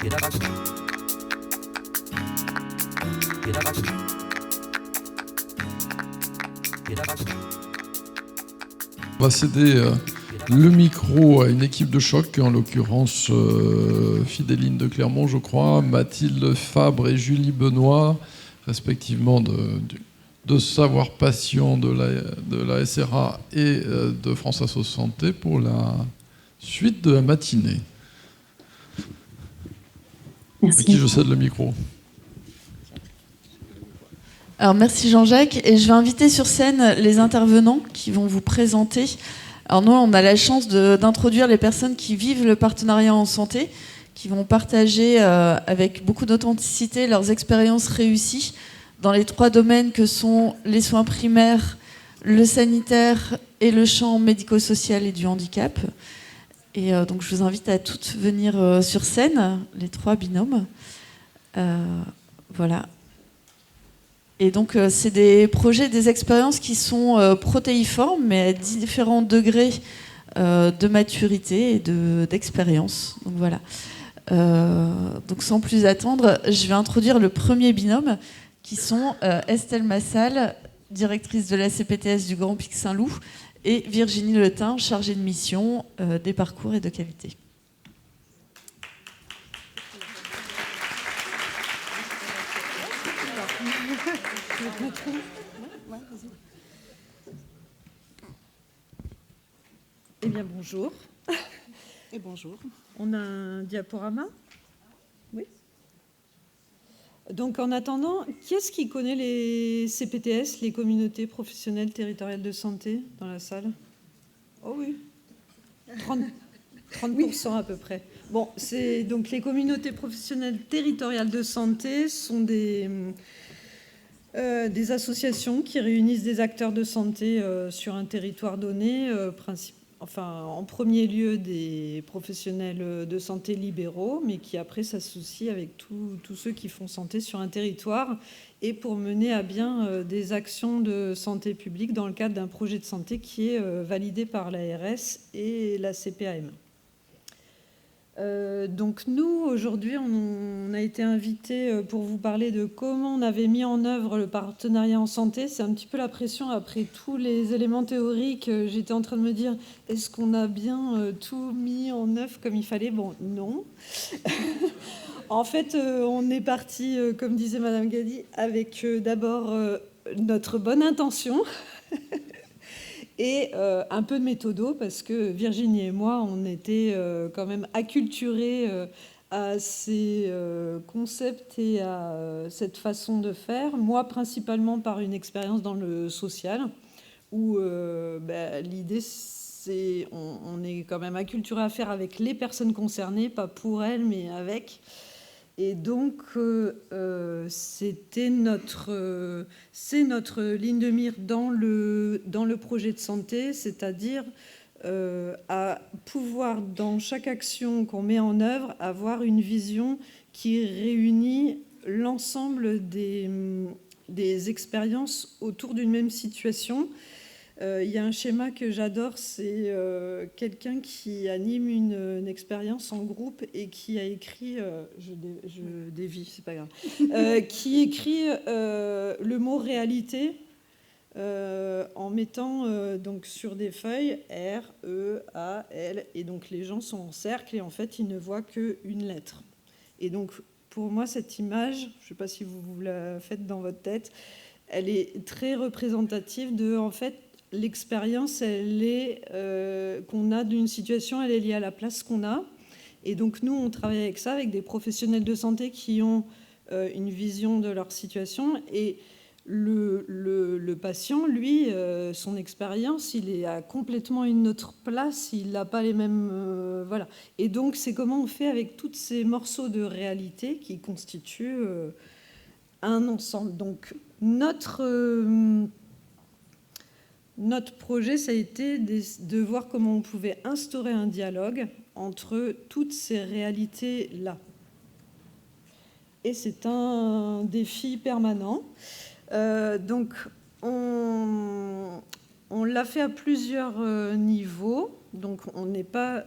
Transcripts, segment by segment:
On va céder le micro à une équipe de choc, en l'occurrence Fidéline de Clermont, je crois, Mathilde Fabre et Julie Benoît, respectivement de Savoir Passion de la SRA et de France Asso Santé pour la suite de la matinée. Merci. À qui je cède le micro. Alors merci Jean-Jacques, et je vais inviter sur scène les intervenants qui vont vous présenter. Alors nous, on a la chance d'introduire les personnes qui vivent le partenariat en santé, qui vont partager avec beaucoup d'authenticité leurs expériences réussies dans les 3 domaines que sont les soins primaires, le sanitaire et le champ médico-social et du handicap. Et donc je vous invite à toutes venir sur scène, les 3 binômes. Voilà. Et donc, c'est des projets, des expériences qui sont protéiformes, mais à différents degrés de maturité et d'expérience. Donc voilà. Donc sans plus attendre, je vais introduire le premier binôme, qui sont Estelle Massal, directrice de la CPTS du Grand Pic Saint-Loup, et Virginie Letin, chargée de mission des parcours et de qualité. Eh bien, bonjour. Et bonjour. On a un diaporama ? Oui. Donc, en attendant, qui est-ce qui connaît les CPTS, les communautés professionnelles territoriales de santé, dans la salle ? Oh oui. 30% à peu près. Bon, c'est donc les communautés professionnelles territoriales de santé sont des associations qui réunissent des acteurs de santé sur un territoire donné, en premier lieu des professionnels de santé libéraux, mais qui après s'associent avec tous ceux qui font santé sur un territoire, et pour mener à bien des actions de santé publique dans le cadre d'un projet de santé qui est validé par l'ARS et la CPAM. Donc nous, aujourd'hui, on a été invités pour vous parler de comment on avait mis en œuvre le partenariat en santé. C'est un petit peu la pression après tous les éléments théoriques. J'étais en train de me dire, est-ce qu'on a bien tout mis en œuvre comme il fallait ? Bon, non. En fait, on est parti, comme disait Madame Gadi, avec d'abord notre bonne intention et un peu de méthodo, parce que Virginie et moi, on était quand même acculturés à ces concepts et à cette façon de faire. Moi, principalement par une expérience dans le social, où l'idée, c'est on est quand même acculturé à faire avec les personnes concernées, pas pour elles, mais avec. Et donc, c'est notre ligne de mire dans le projet de santé, c'est-à-dire à pouvoir, dans chaque action qu'on met en œuvre, avoir une vision qui réunit l'ensemble des expériences autour d'une même situation. Il y a un schéma que j'adore, c'est quelqu'un qui anime une expérience en groupe et qui a écrit, je dévie, c'est pas grave, qui écrit le mot réalité en mettant donc sur des feuilles R, E, A, L, et donc les gens sont en cercle et en fait ils ne voient qu'une lettre. Et donc pour moi cette image, je ne sais pas si vous la faites dans votre tête, elle est très représentative de en fait l'expérience, elle est qu'on a d'une situation, elle est liée à la place qu'on a. Et donc nous, on travaille avec ça, avec des professionnels de santé qui ont une vision de leur situation. Et le patient, lui, son expérience, il est à complètement une autre place, il n'a pas les mêmes... voilà. Et donc, c'est comment on fait avec tous ces morceaux de réalité qui constituent un ensemble. Donc, notre projet, ça a été de voir comment on pouvait instaurer un dialogue entre toutes ces réalités-là. Et c'est un défi permanent. Donc, on l'a fait à plusieurs niveaux. Donc, on n'est pas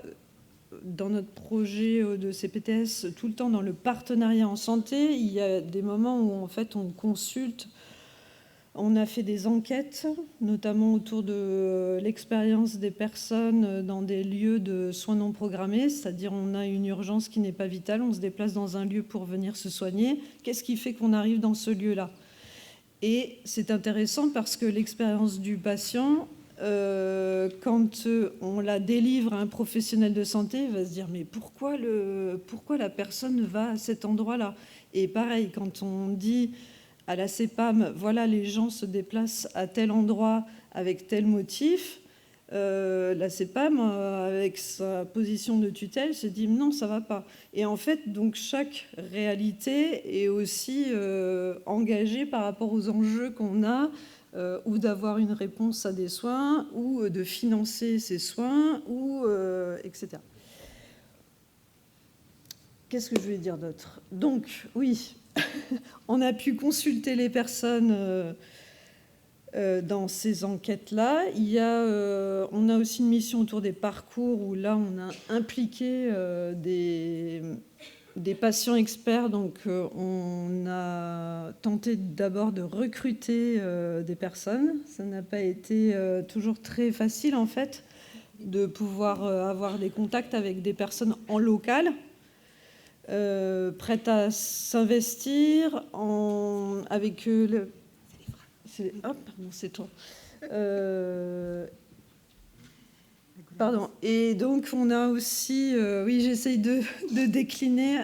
dans notre projet de CPTS tout le temps dans le partenariat en santé. Il y a des moments où en fait on consulte. On a fait des enquêtes, notamment autour de l'expérience des personnes dans des lieux de soins non programmés, c'est-à-dire on a une urgence qui n'est pas vitale, on se déplace dans un lieu pour venir se soigner. Qu'est-ce qui fait qu'on arrive dans ce lieu-là ? Et c'est intéressant parce que l'expérience du patient, quand on la délivre à un professionnel de santé, il va se dire « mais pourquoi la personne va à cet endroit-là ?» Et pareil, quand on dit à la CEPAM, voilà, les gens se déplacent à tel endroit avec tel motif, la CEPAM, avec sa position de tutelle, se dit non, ça ne va pas. Et en fait, donc, chaque réalité est aussi engagée par rapport aux enjeux qu'on a, ou d'avoir une réponse à des soins, ou de financer ces soins, ou etc. Qu'est-ce que je voulais dire d'autre ? Donc, oui, on a pu consulter les personnes dans ces enquêtes-là. On a aussi une mission autour des parcours où là, on a impliqué des patients experts. Donc, on a tenté d'abord de recruter des personnes. Ça n'a pas été toujours très facile, en fait, de pouvoir avoir des contacts avec des personnes en local. Prête à s'investir avec c'est toi. Pardon. Et donc on a aussi, oui, j'essaye de décliner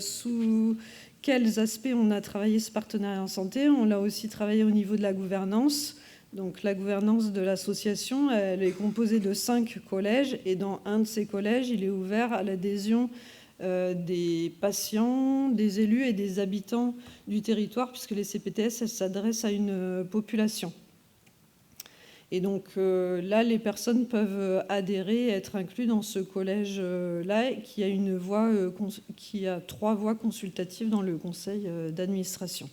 sous quels aspects on a travaillé ce partenariat en santé. On l'a aussi travaillé au niveau de la gouvernance. Donc la gouvernance de l'association, elle est composée de 5 collèges, et dans un de ces collèges, il est ouvert à l'adhésion des patients, des élus et des habitants du territoire, puisque les CPTS s'adressent à une population. Et donc là, les personnes peuvent adhérer et être inclus dans ce collège-là, qui a 3 voix consultatives dans le conseil d'administration.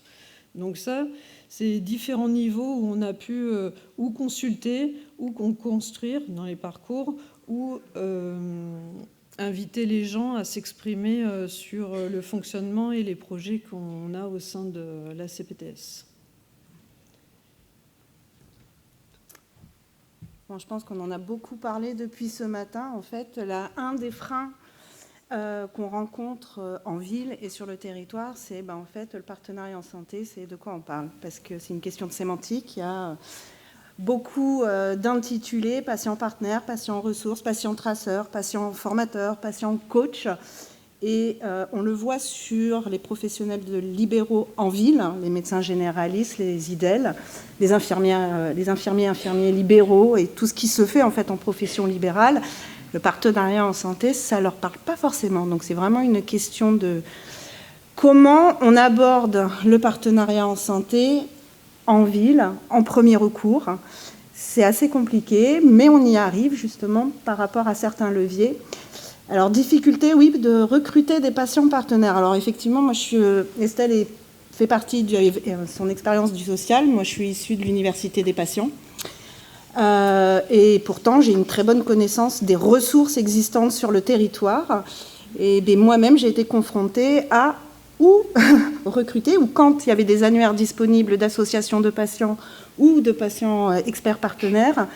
Donc ça, c'est différents niveaux où on a pu ou consulter, ou construire dans les parcours, ou inviter les gens à s'exprimer sur le fonctionnement et les projets qu'on a au sein de la CPTS. Bon, je pense qu'on en a beaucoup parlé depuis ce matin. En fait, un des freins qu'on rencontre en ville et sur le territoire, c'est en fait, le partenariat en santé, c'est de quoi on parle. Parce que c'est une question de sémantique. Il y a beaucoup d'intitulés, patient partenaire, patient ressources, patient traceur, patient formateur, patient coach. Et on le voit sur les professionnels libéraux en ville, les médecins généralistes, les IDEL, les infirmiers libéraux et tout ce qui se fait en fait en profession libérale. Le partenariat en santé, ça ne leur parle pas forcément. Donc c'est vraiment une question de comment on aborde le partenariat en santé en ville, en premier recours. C'est assez compliqué, mais on y arrive justement par rapport à certains leviers. Alors, difficulté, oui, de recruter des patients partenaires. Alors, effectivement, moi, Estelle fait partie de son expérience du social. Moi, je suis issue de l'Université des patients. Et pourtant, j'ai une très bonne connaissance des ressources existantes sur le territoire. Et moi-même, j'ai été confrontée à ou recruter, ou quand il y avait des annuaires disponibles d'associations de patients ou de patients experts partenaires,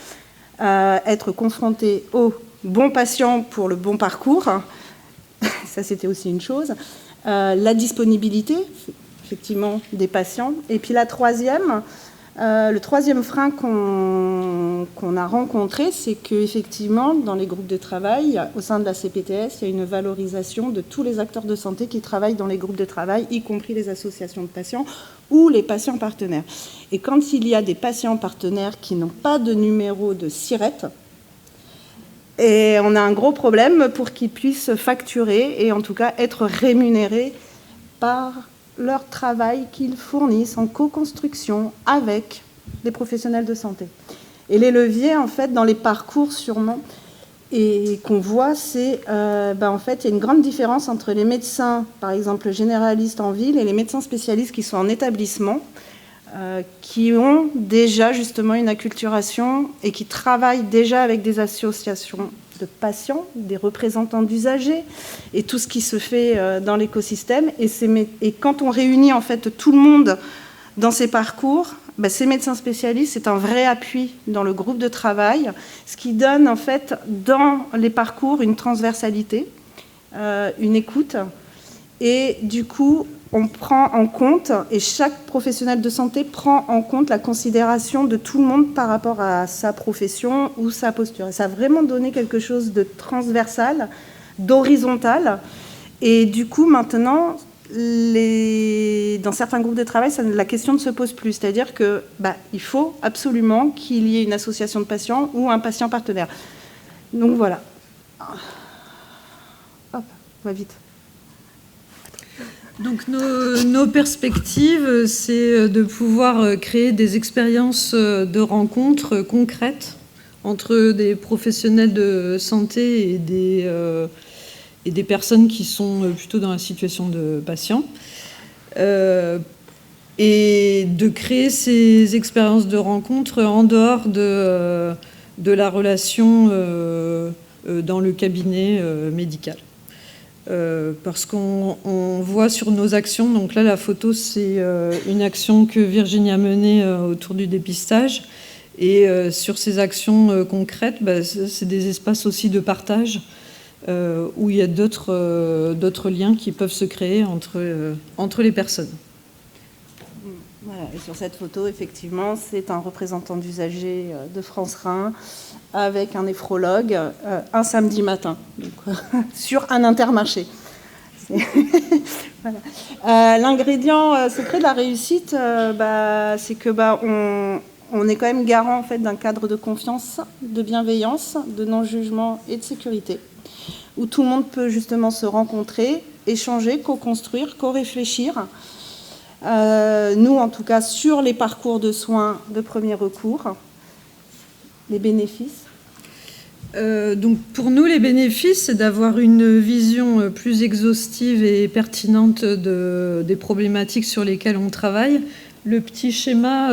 être confrontés aux bons patients pour le bon parcours, ça c'était aussi une chose, la disponibilité, effectivement, des patients. Et puis le troisième frein qu'on a rencontré, c'est qu'effectivement, dans les groupes de travail, au sein de la CPTS, il y a une valorisation de tous les acteurs de santé qui travaillent dans les groupes de travail, y compris les associations de patients ou les patients partenaires. Et quand il y a des patients partenaires qui n'ont pas de numéro de SIRET, et on a un gros problème pour qu'ils puissent facturer et en tout cas être rémunérés par leur travail qu'ils fournissent en co-construction avec les professionnels de santé. Et les leviers, en fait, dans les parcours sûrement, et qu'on voit, c'est en fait, il y a une grande différence entre les médecins, par exemple généralistes en ville, et les médecins spécialistes qui sont en établissement, qui ont déjà justement une acculturation et qui travaillent déjà avec des associations de patients, des représentants d'usagers et tout ce qui se fait dans l'écosystème. Et quand on réunit en fait tout le monde dans ces parcours, ces médecins spécialistes, c'est un vrai appui dans le groupe de travail, ce qui donne en fait dans les parcours une transversalité, une écoute, et du coup on prend en compte, et chaque professionnel de santé prend en compte la considération de tout le monde par rapport à sa profession ou sa posture. Et ça a vraiment donné quelque chose de transversal, d'horizontal, et du coup maintenant, dans certains groupes de travail, la question ne se pose plus. C'est-à-dire qu'il faut absolument qu'il y ait une association de patients ou un patient partenaire. Donc voilà. Hop, on va vite. Donc nos perspectives, c'est de pouvoir créer des expériences de rencontres concrètes entre des professionnels de santé et des personnes qui sont plutôt dans la situation de patients, et de créer ces expériences de rencontre en dehors de la relation dans le cabinet médical. Parce qu'on voit sur nos actions, donc là la photo c'est une action que Virginie a menée autour du dépistage, et sur ces actions concrètes, c'est des espaces aussi de partage, où il y a d'autres liens qui peuvent se créer entre les personnes. Voilà, et sur cette photo, effectivement, c'est un représentant d'usagers de France Rhin avec un néphrologue un samedi matin, donc, sur un Intermarché. Voilà. L'ingrédient secret de la réussite, c'est que on est quand même garant en fait, d'un cadre de confiance, de bienveillance, de non-jugement et de sécurité, où tout le monde peut justement se rencontrer, échanger, co-construire, co-réfléchir. Nous, en tout cas, sur les parcours de soins de premier recours, les bénéfices. Donc pour nous, les bénéfices, c'est d'avoir une vision plus exhaustive et pertinente des problématiques sur lesquelles on travaille. Le petit schéma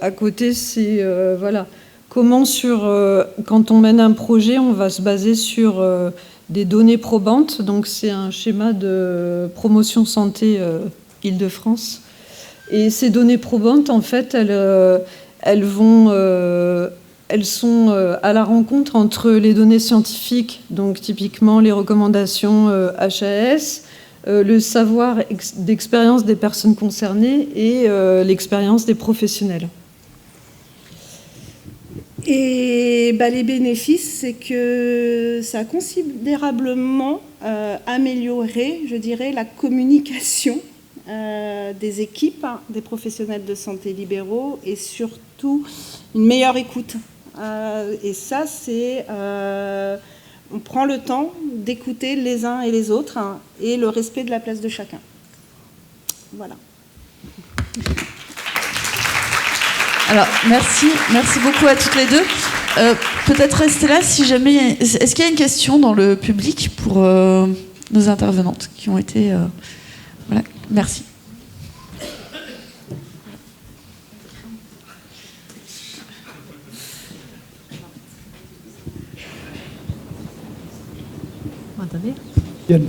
à côté, c'est voilà, comment quand on mène un projet, on va se baser sur des données probantes. Donc c'est un schéma de promotion santé Île-de-France. Et ces données probantes, en fait, elles sont à la rencontre entre les données scientifiques, donc typiquement les recommandations HAS, le savoir d'expérience des personnes concernées et l'expérience des professionnels. Et les bénéfices, c'est que ça a considérablement amélioré, je dirais, la communication des équipes, des professionnels de santé libéraux, et surtout une meilleure écoute. Et ça, c'est... on prend le temps d'écouter les uns et les autres, et le respect de la place de chacun. Voilà. Alors, merci beaucoup à toutes les deux. Peut-être rester là si jamais... Est-ce qu'il y a une question dans le public pour nos intervenantes qui ont été... Voilà, merci.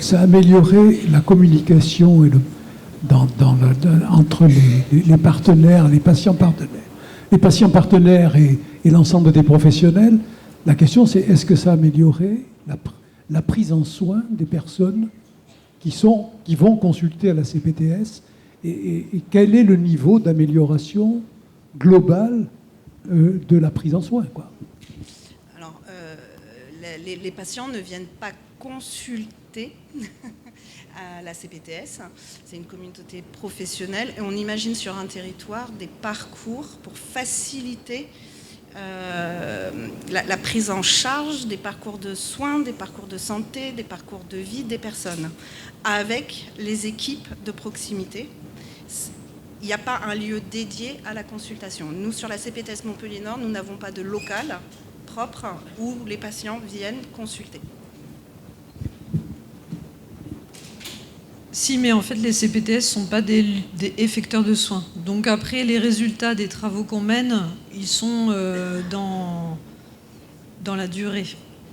Ça a amélioré la communication et entre les partenaires, les patients partenaires. Les patients partenaires et l'ensemble des professionnels. La question, c'est est-ce que ça a amélioré la prise en soin des personnes qui vont consulter à la CPTS, et quel est le niveau d'amélioration globale de la prise en soin, quoi. Alors, les patients ne viennent pas consulter à la CPTS. C'est une communauté professionnelle, et on imagine sur un territoire des parcours pour faciliter la prise en charge des parcours de soins, des parcours de santé, des parcours de vie des personnes, avec les équipes de proximité. Il n'y a pas un lieu dédié à la consultation. Nous, sur la CPTS Montpellier-Nord, nous n'avons pas de local propre où les patients viennent consulter. Si, mais en fait, les CPTS ne sont pas des effecteurs de soins. Donc après, les résultats des travaux qu'on mène, ils sont dans la durée.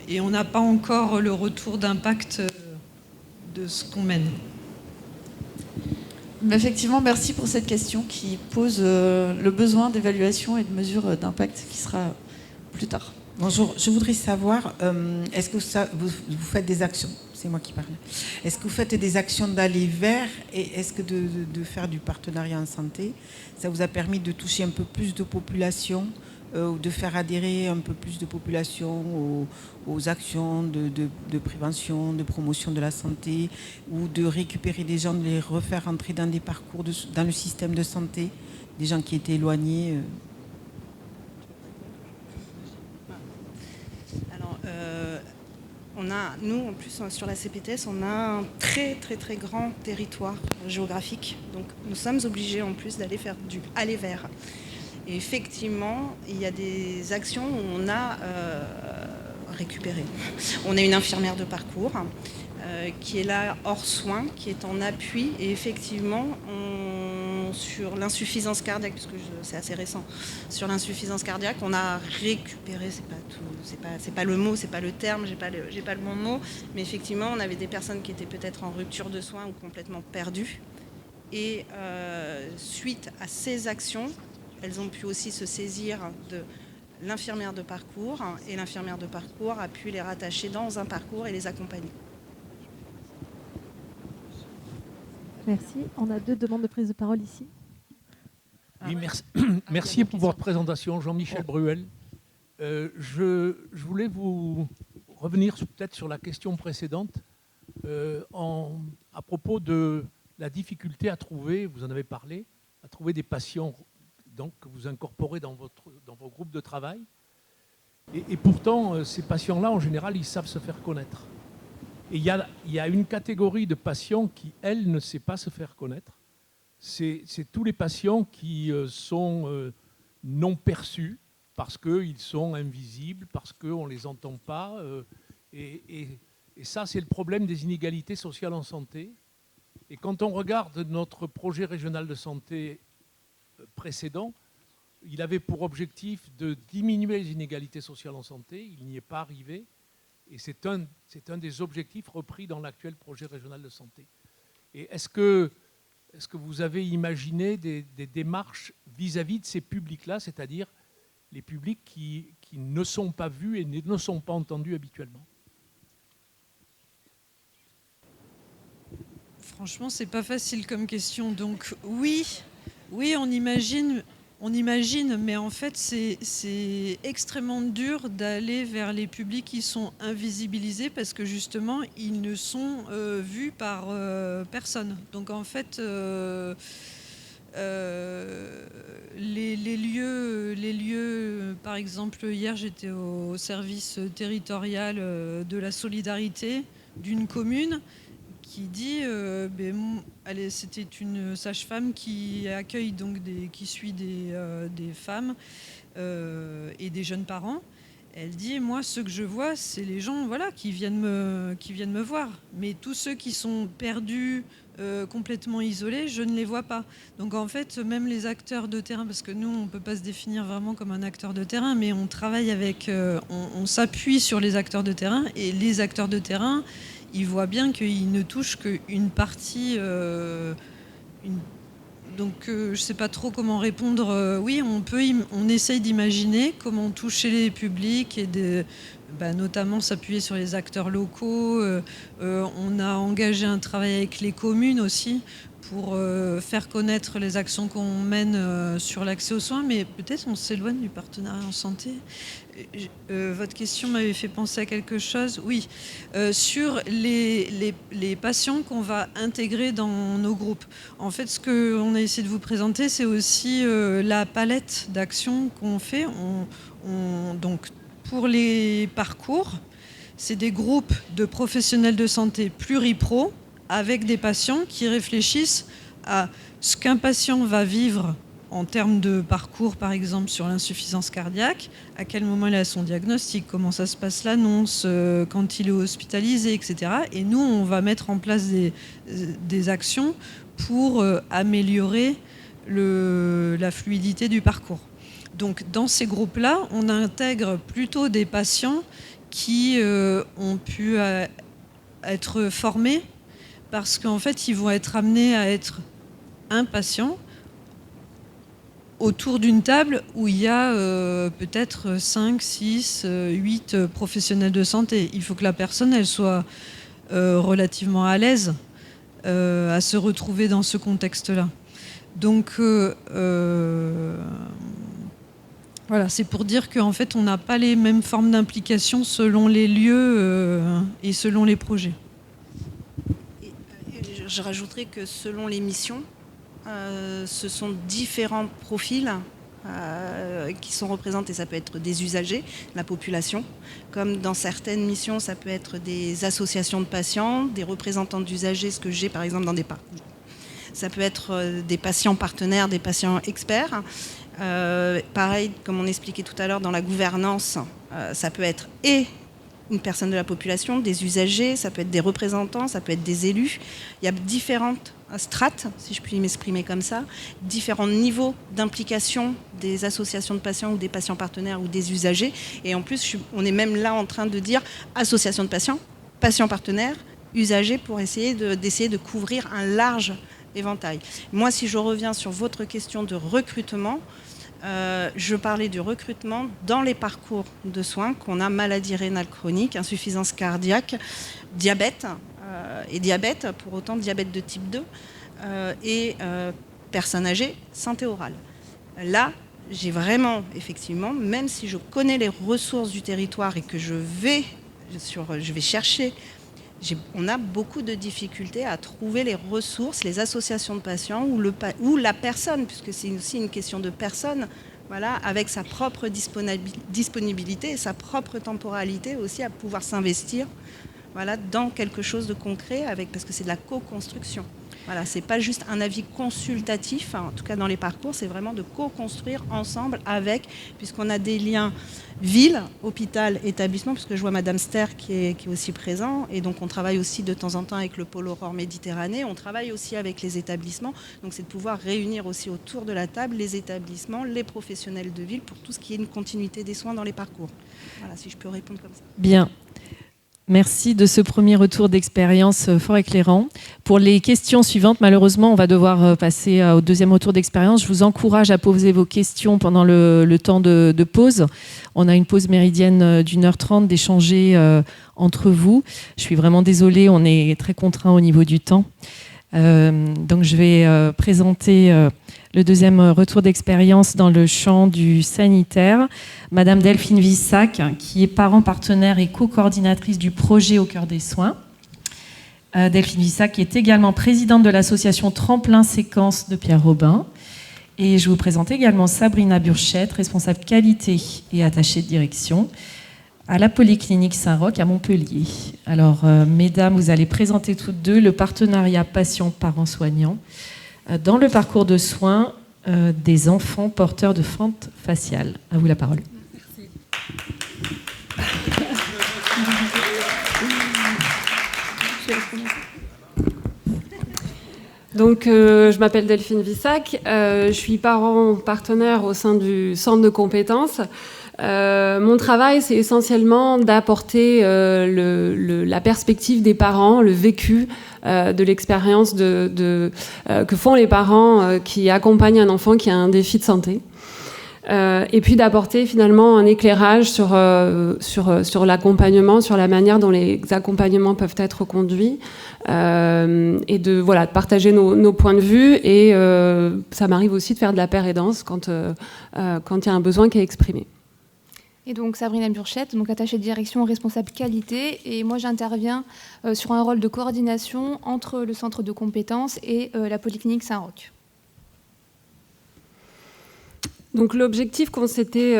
et on n'a pas encore le retour d'impact de ce qu'on mène. Effectivement, merci pour cette question qui pose le besoin d'évaluation et de mesures d'impact qui sera plus tard. Bonjour, je voudrais savoir, est-ce que vous faites des actions, c'est moi qui parle, est-ce que vous faites des actions d'aller vers, et est-ce que de faire du partenariat en santé, ça vous a permis de toucher un peu plus de population, ou de faire adhérer un peu plus de population aux actions de prévention, de promotion de la santé, ou de récupérer des gens, de les refaire entrer dans des parcours, dans le système de santé, des gens qui étaient éloignés Alors, nous, en plus, sur la CPTS, on a un très, très, très grand territoire géographique. Donc, nous sommes obligés, en plus, d'aller faire du aller vers. Et effectivement, il y a des actions où on a récupéré. On a une infirmière de parcours qui est là hors soins, qui est en appui. Et effectivement, sur l'insuffisance cardiaque, parce que c'est assez récent, sur l'insuffisance cardiaque, on a récupéré, c'est pas le mot, c'est pas le terme, j'ai pas le bon mot, mais effectivement, on avait des personnes qui étaient peut-être en rupture de soins ou complètement perdues. Et suite à ces actions, elles ont pu aussi se saisir de l'infirmière de parcours, et l'infirmière de parcours a pu les rattacher dans un parcours et les accompagner. Merci. On a 2 demandes de prise de parole ici. Oui, merci. Merci pour votre présentation, Jean-Michel Bruel. Je voulais vous revenir peut-être sur la question précédente à propos de la difficulté à trouver, vous en avez parlé, à trouver des patients donc, que vous incorporez dans vos groupes de travail. Et pourtant, ces patients-là, en général, ils savent se faire connaître. Et il y a une catégorie de patients qui, elle, ne sait pas se faire connaître. C'est tous les patients qui sont non perçus parce qu'ils sont invisibles, parce qu'on ne les entend pas. Et ça, c'est le problème des inégalités sociales en santé. Et quand on regarde notre projet régional de santé précédent, il avait pour objectif de diminuer les inégalités sociales en santé. Il n'y est pas arrivé. Et c'est un des objectifs repris dans l'actuel projet régional de santé. Et est-ce que vous avez imaginé des démarches vis-à-vis de ces publics-là, c'est-à-dire les publics qui ne sont pas vus et ne sont pas entendus habituellement? Franchement, c'est pas facile comme question. Donc oui, on imagine, mais en fait, c'est extrêmement dur d'aller vers les publics qui sont invisibilisés parce que justement, ils ne sont vus par personne. Donc en fait, les lieux, par exemple, hier, j'étais au service territorial de la solidarité d'une commune qui dit, c'était une sage-femme qui accueille donc qui suit des femmes et des jeunes parents. Elle dit, moi, ce que je vois, c'est les gens, voilà, qui viennent me voir. Mais tous ceux qui sont perdus, complètement isolés, je ne les vois pas. Donc en fait, même les acteurs de terrain, parce que nous, on ne peut pas se définir vraiment comme un acteur de terrain, mais on travaille avec, on s'appuie sur les acteurs de terrain, et les acteurs de terrain, ils voient bien qu'ils ne touchent qu'une partie. Donc je ne sais pas trop comment répondre. Oui, on essaye d'imaginer comment toucher les publics et notamment s'appuyer sur les acteurs locaux. On a engagé un travail avec les communes aussi pour faire connaître les actions qu'on mène sur l'accès aux soins, mais peut-être on s'éloigne du partenariat en santé. Votre question m'avait fait penser à quelque chose. Oui, sur les patients qu'on va intégrer dans nos groupes. En fait, ce qu'on a essayé de vous présenter, c'est aussi la palette d'actions qu'on fait. Donc, pour les parcours, c'est des groupes de professionnels de santé pluripro avec des patients qui réfléchissent à ce qu'un patient va vivre en termes de parcours, par exemple, sur l'insuffisance cardiaque, à quel moment il a son diagnostic, comment ça se passe l'annonce, quand il est hospitalisé, etc. Et nous, on va mettre en place des actions pour améliorer la fluidité du parcours. Donc, dans ces groupes-là, on intègre plutôt des patients qui ont pu être formés, parce qu'en fait, ils vont être amenés à être un patient autour d'une table où il y a peut-être 5, 6, 8 professionnels de santé. Il faut que la personne elle soit relativement à l'aise à se retrouver dans ce contexte-là. Donc voilà, c'est pour dire qu'en fait, on n'a pas les mêmes formes d'implication selon les lieux et selon les projets. Je rajouterais que selon les missions, ce sont différents profils qui sont représentés. Ça peut être des usagers, la population, comme dans certaines missions, ça peut être des associations de patients, des représentants d'usagers, ce que j'ai par exemple dans des parcours. Ça peut être des patients partenaires, des patients experts. Pareil, comme on expliquait tout à l'heure, dans la gouvernance, ça peut être une personne de la population, des usagers, ça peut être des représentants, ça peut être des élus. Il y a différentes strates, si je puis m'exprimer comme ça, différents niveaux d'implication des associations de patients ou des patients partenaires ou des usagers. Et en plus, on est même là en train de dire association de patients, patients partenaires, usagers, pour essayer de couvrir un large éventail. Moi, si je reviens sur votre question de recrutement, je parlais du recrutement dans les parcours de soins qu'on a maladie rénale chronique, insuffisance cardiaque, diabète, et diabète, pour autant diabète de type 2, et personnes âgées, santé orale. Là, j'ai vraiment, effectivement, même si je connais les ressources du territoire et que je vais chercher, on a beaucoup de difficultés à trouver les ressources, les associations de patients ou la personne, puisque c'est aussi une question de personne, voilà, avec sa propre disponibilité et sa propre temporalité aussi à pouvoir s'investir, voilà, dans quelque chose de concret, parce que c'est de la co-construction. Voilà, c'est pas juste un avis consultatif, en tout cas dans les parcours, c'est vraiment de co-construire ensemble avec, puisqu'on a des liens ville, hôpital, établissement, puisque je vois Madame Ster qui est aussi présent, et donc on travaille aussi de temps en temps avec le pôle Aurore Méditerranée, on travaille aussi avec les établissements, donc c'est de pouvoir réunir aussi autour de la table les établissements, les professionnels de ville, pour tout ce qui est une continuité des soins dans les parcours. Voilà, si je peux répondre comme ça. Bien. Merci de ce premier retour d'expérience fort éclairant. Pour les questions suivantes, malheureusement, on va devoir passer au deuxième retour d'expérience. Je vous encourage à poser vos questions pendant le temps de pause. On a une pause méridienne d'1h30 d'échanger entre vous. Je suis vraiment désolée, on est très contraint au niveau du temps. Donc je vais présenter le deuxième retour d'expérience dans le champ du sanitaire. Madame Delphine Vissac, qui est parent partenaire et co-coordinatrice du projet Au cœur des soins. Delphine Vissac est également présidente de l'association Tremplin Séquence de Pierre Robin. Et je vous présente également Sabrina Burchette, responsable qualité et attachée de direction à la Polyclinique Saint-Roch à Montpellier. Alors, mesdames, vous allez présenter toutes deux le partenariat patient-parent-soignant dans le parcours de soins des enfants porteurs de fente faciale. À vous la parole. Merci. Donc, je m'appelle Delphine Vissac, je suis parent partenaire au sein du centre de compétences. Mon travail, c'est essentiellement d'apporter la perspective des parents, le vécu de l'expérience que font les parents qui accompagnent un enfant qui a un défi de santé. Et puis d'apporter finalement un éclairage sur l'accompagnement, sur la manière dont les accompagnements peuvent être conduits, et de partager nos points de vue. Et ça m'arrive aussi de faire de la paire-aidance quand il y a un besoin qui est exprimé. Et donc Sabrina Burchette, donc attachée de direction responsable qualité, et moi j'interviens sur un rôle de coordination entre le centre de compétences et la Polyclinique Saint-Roch. Donc l'objectif on s'était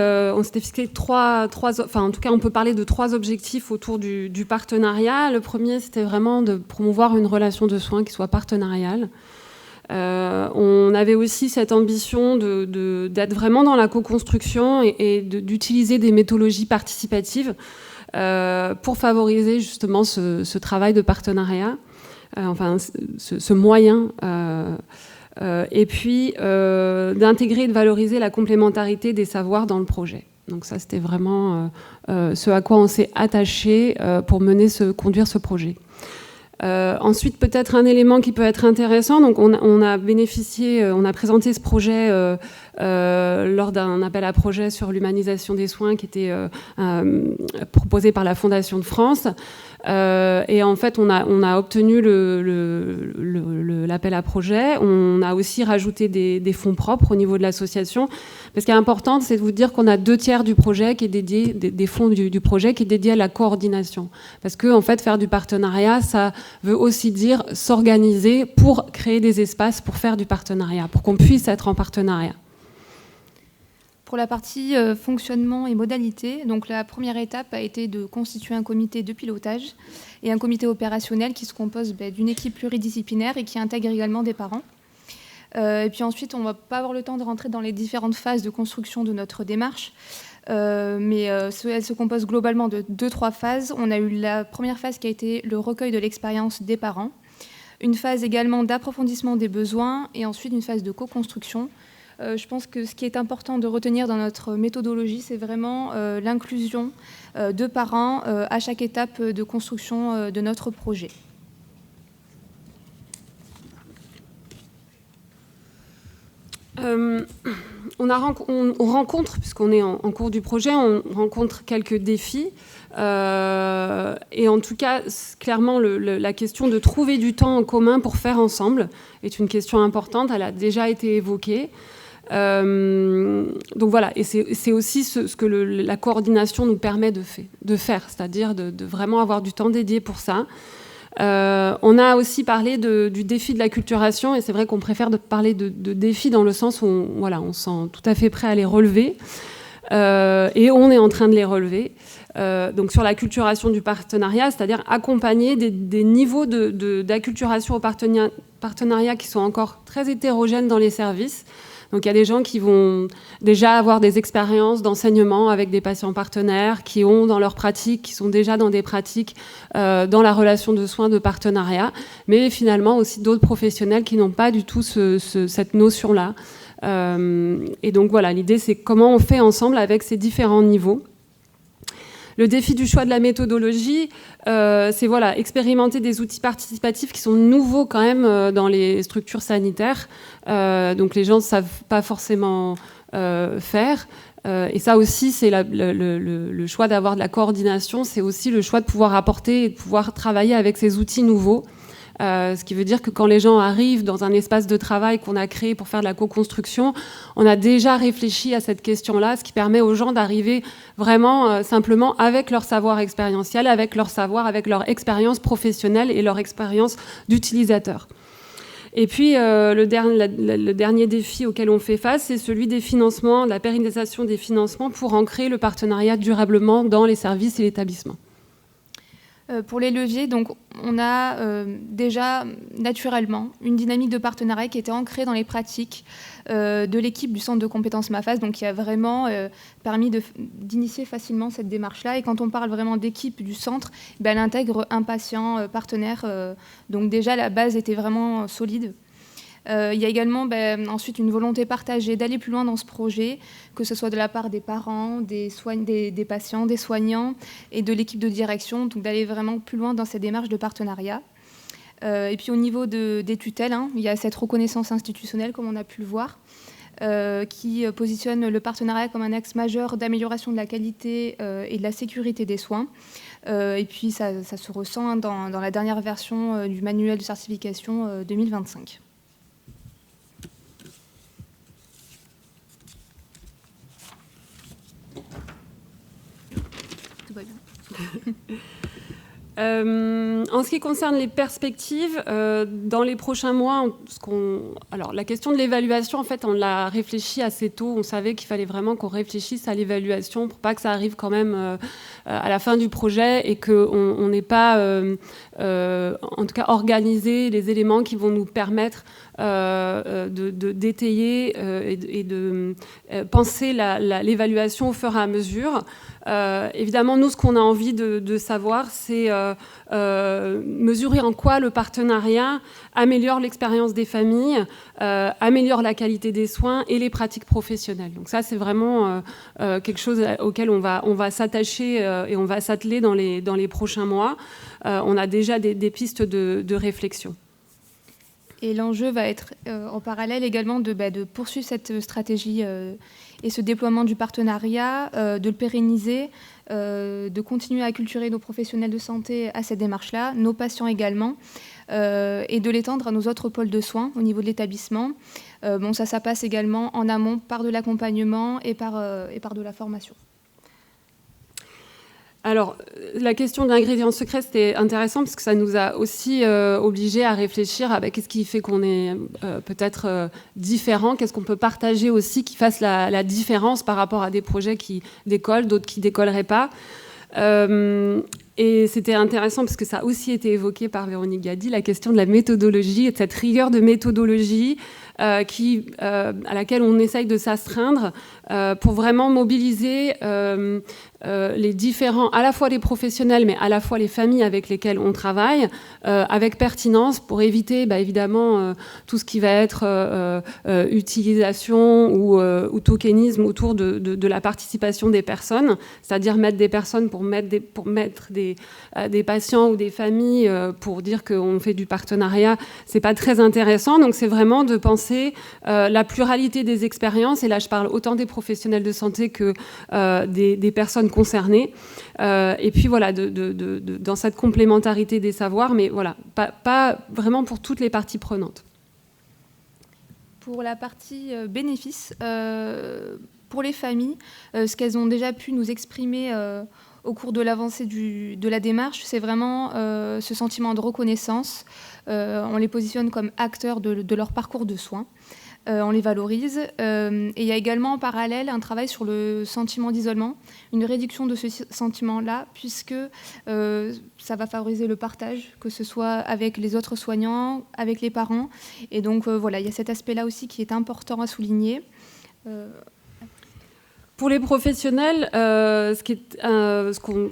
fixé en tout cas on peut parler de 3 objectifs autour du partenariat. Le premier, c'était vraiment de promouvoir une relation de soins qui soit partenariale. On avait aussi cette ambition d'être vraiment dans la co-construction et d'utiliser des méthodologies participatives pour favoriser justement ce travail de partenariat, ce moyen, et puis d'intégrer et de valoriser la complémentarité des savoirs dans le projet. Donc ça, c'était vraiment ce à quoi on s'est attaché pour conduire ce projet. Ensuite, peut-être un élément qui peut être intéressant. Donc, on a présenté ce projet lors d'un appel à projet sur l'humanisation des soins qui était proposé par la Fondation de France. Et en fait, on a obtenu l'appel à projet. On a aussi rajouté des fonds propres au niveau de l'association. Mais ce qui est important, c'est de vous dire qu'on a 2/3 du projet qui est dédié, des fonds du projet qui est dédié à la coordination. Parce que, en fait, faire du partenariat, ça veut aussi dire s'organiser pour créer des espaces pour faire du partenariat, pour qu'on puisse être en partenariat. Pour la partie fonctionnement et modalité, donc la première étape a été de constituer un comité de pilotage et un comité opérationnel qui se compose d'une équipe pluridisciplinaire et qui intègre également des parents. Et puis ensuite, on ne va pas avoir le temps de rentrer dans les différentes phases de construction de notre démarche, mais elle se compose globalement de 2-3 phases. On a eu la première phase qui a été le recueil de l'expérience des parents, une phase également d'approfondissement des besoins et ensuite une phase de co-construction. Je pense que ce qui est important de retenir dans notre méthodologie, c'est vraiment l'inclusion de parents à chaque étape de construction de notre projet. On rencontre, puisqu'on est en cours du projet, on rencontre quelques défis. Et en tout cas, clairement, la question de trouver du temps en commun pour faire ensemble est une question importante. Elle a déjà été évoquée. Donc voilà, et c'est aussi ce que la coordination nous permet de faire, c'est-à-dire de vraiment avoir du temps dédié pour ça. On a aussi parlé du défi de l'acculturation, et c'est vrai qu'on préfère parler de défis dans le sens où on se sent tout à fait prêt à les relever, et on est en train de les relever. Donc sur l'acculturation du partenariat, c'est-à-dire accompagner des niveaux d'acculturation au partenariat qui sont encore très hétérogènes dans les services. Donc il y a des gens qui vont déjà avoir des expériences d'enseignement avec des patients partenaires, qui ont dans leur pratique, qui sont déjà dans des pratiques dans la relation de soins de partenariat, mais finalement aussi d'autres professionnels qui n'ont pas du tout cette notion-là. Et donc voilà, l'idée c'est comment on fait ensemble avec ces différents niveaux. Le défi du choix de la méthodologie, c'est expérimenter des outils participatifs qui sont nouveaux quand même dans les structures sanitaires. Donc les gens ne savent pas forcément faire. Et ça aussi, c'est le choix d'avoir de la coordination. C'est aussi le choix de pouvoir apporter et de pouvoir travailler avec ces outils nouveaux. Ce qui veut dire que quand les gens arrivent dans un espace de travail qu'on a créé pour faire de la co-construction, on a déjà réfléchi à cette question-là, ce qui permet aux gens d'arriver vraiment simplement avec leur savoir expérientiel, avec leur savoir, avec leur expérience professionnelle et leur expérience d'utilisateur. Et puis, le dernier défi auquel on fait face, c'est celui des financements, de la pérennisation des financements pour ancrer le partenariat durablement dans les services et l'établissement. Pour les leviers, donc, on a déjà naturellement une dynamique de partenariat qui était ancrée dans les pratiques de l'équipe du centre de compétences MAFAS, donc qui a vraiment permis d'initier facilement cette démarche-là. Et quand on parle vraiment d'équipe du centre, elle intègre un patient partenaire. Donc déjà, la base était vraiment solide. Il y a également ensuite une volonté partagée d'aller plus loin dans ce projet, que ce soit de la part des parents, des patients, des soignants et de l'équipe de direction, donc d'aller vraiment plus loin dans ces démarches de partenariat. Et puis au niveau des tutelles, il y a cette reconnaissance institutionnelle, comme on a pu le voir, qui positionne le partenariat comme un axe majeur d'amélioration de la qualité et de la sécurité des soins. Et puis ça se ressent dans la dernière version du manuel de certification 2025. En ce qui concerne les perspectives, dans les prochains mois, alors la question de l'évaluation, en fait, on l'a réfléchi assez tôt. On savait qu'il fallait vraiment qu'on réfléchisse à l'évaluation pour pas que ça arrive quand même à la fin du projet et qu'on n'ait pas en tout cas organiser les éléments qui vont nous permettre d'étayer et de penser l'évaluation au fur et à mesure. Évidemment, nous, ce qu'on a envie de savoir, c'est mesurer en quoi le partenariat améliore l'expérience des familles, améliore la qualité des soins et les pratiques professionnelles. Donc ça, c'est vraiment quelque chose auquel on va s'attacher et on va s'atteler dans les prochains mois. On a déjà des pistes de réflexion. Et l'enjeu va être en parallèle également de poursuivre cette stratégie et ce déploiement du partenariat, de le pérenniser, de continuer à acculturer nos professionnels de santé à cette démarche-là, nos patients également, et de l'étendre à nos autres pôles de soins au niveau de l'établissement. Ça passe également en amont par de l'accompagnement et par de la formation. Alors, la question de l'ingrédient secret, c'était intéressant parce que ça nous a aussi obligés à réfléchir à qu'est-ce qui fait qu'on est peut-être différent, qu'est-ce qu'on peut partager aussi qui fasse la différence par rapport à des projets qui décollent, d'autres qui ne décolleraient pas. Et c'était intéressant parce que ça a aussi été évoqué par Véronique Gady, la question de la méthodologie et de cette rigueur de méthodologie à laquelle on essaye de s'astreindre pour vraiment mobiliser les différents, à la fois les professionnels, mais à la fois les familles avec lesquelles on travaille, avec pertinence pour éviter évidemment tout ce qui va être utilisation ou tokenisme autour de la participation des personnes, c'est-à-dire mettre des personnes pour mettre des patients ou des familles pour dire qu'on fait du partenariat, c'est pas très intéressant. Donc c'est vraiment de penser la pluralité des expériences, et là je parle autant des professionnels de santé que des personnes concernées, et puis voilà, dans cette complémentarité des savoirs, mais voilà, pas vraiment pour toutes les parties prenantes. Pour la partie bénéfices, pour les familles, ce qu'elles ont déjà pu nous exprimer au cours de l'avancée de la démarche, c'est vraiment ce sentiment de reconnaissance. On les positionne comme acteurs de leur parcours de soins. On les valorise. Et il y a également en parallèle un travail sur le sentiment d'isolement, une réduction de ce sentiment-là, puisque ça va favoriser le partage, que ce soit avec les autres soignants, avec les parents. Et donc voilà, il y a cet aspect-là aussi qui est important à souligner. Pour les professionnels, ce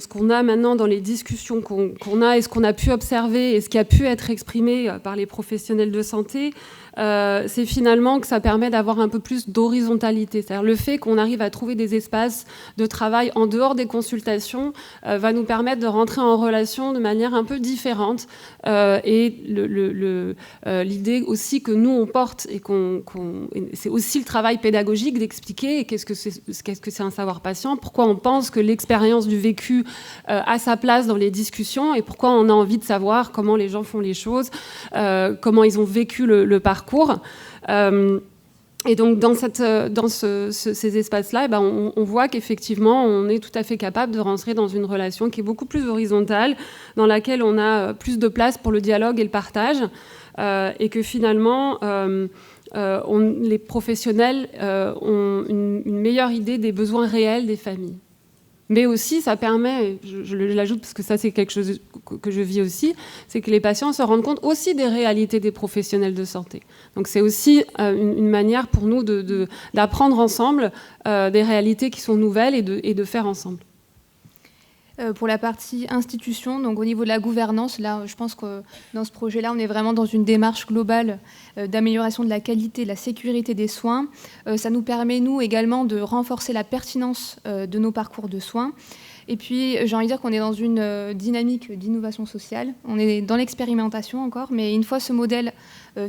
qu'on a maintenant dans les discussions qu'on a et ce qu'on a pu observer et ce qui a pu être exprimé par les professionnels de santé, c'est finalement que ça permet d'avoir un peu plus d'horizontalité. C'est-à-dire le fait qu'on arrive à trouver des espaces de travail en dehors des consultations va nous permettre de rentrer en relation de manière un peu différente. Et l'idée aussi que nous, on porte, et c'est aussi le travail pédagogique d'expliquer qu'est-ce que c'est un savoir patient, pourquoi on pense que l'expérience du vécu a sa place dans les discussions et pourquoi on a envie de savoir comment les gens font les choses, comment ils ont vécu le parcours. Et donc dans ces espaces-là, on voit qu'effectivement on est tout à fait capable de rentrer dans une relation qui est beaucoup plus horizontale, dans laquelle on a plus de place pour le dialogue et le partage, et que finalement les professionnels ont une meilleure idée des besoins réels des familles. Mais aussi, ça permet, je l'ajoute parce que ça c'est quelque chose que je vis aussi, c'est que les patients se rendent compte aussi des réalités des professionnels de santé. Donc c'est aussi une manière pour nous d'apprendre ensemble des réalités qui sont nouvelles et de faire ensemble. Pour la partie institution, donc au niveau de la gouvernance, là, je pense que dans ce projet-là, on est vraiment dans une démarche globale d'amélioration de la qualité, de la sécurité des soins. Ça nous permet, nous, également, de renforcer la pertinence de nos parcours de soins. Et puis, j'ai envie de dire qu'on est dans une dynamique d'innovation sociale. On est dans l'expérimentation encore, mais une fois ce modèle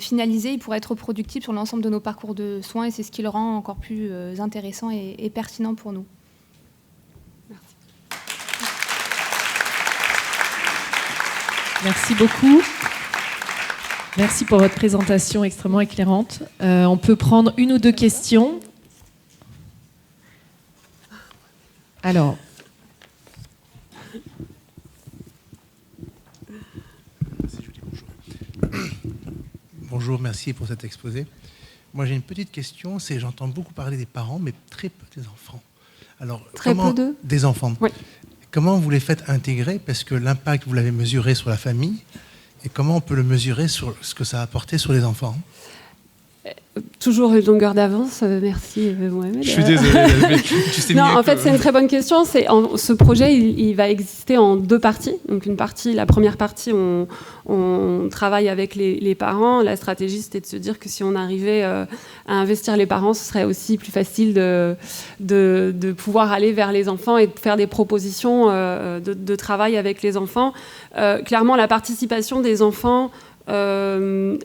finalisé, il pourrait être reproductible sur l'ensemble de nos parcours de soins, et c'est ce qui le rend encore plus intéressant et pertinent pour nous. Merci beaucoup. Merci pour votre présentation extrêmement éclairante. On peut prendre une ou deux questions. Alors. Bonjour, merci pour cet exposé. Moi, j'ai une petite question. J'entends beaucoup parler des parents, mais très peu des enfants. Alors, très peu de des enfants. Oui. comment vous les faites intégrer? Parce que l'impact, vous l'avez mesuré sur la famille, et comment on peut le mesurer sur ce que ça a apporté sur les enfants? Toujours une longueur d'avance, merci Mohamed. Je suis désolé. Non, en fait, c'est une très bonne question. Ce projet, il va exister en 2 parties. Donc la première partie, on travaille avec les parents. La stratégie, c'était de se dire que si on arrivait à investir les parents, ce serait aussi plus facile de pouvoir aller vers les enfants et de faire des propositions de travail avec les enfants. Clairement, la participation des enfants, elle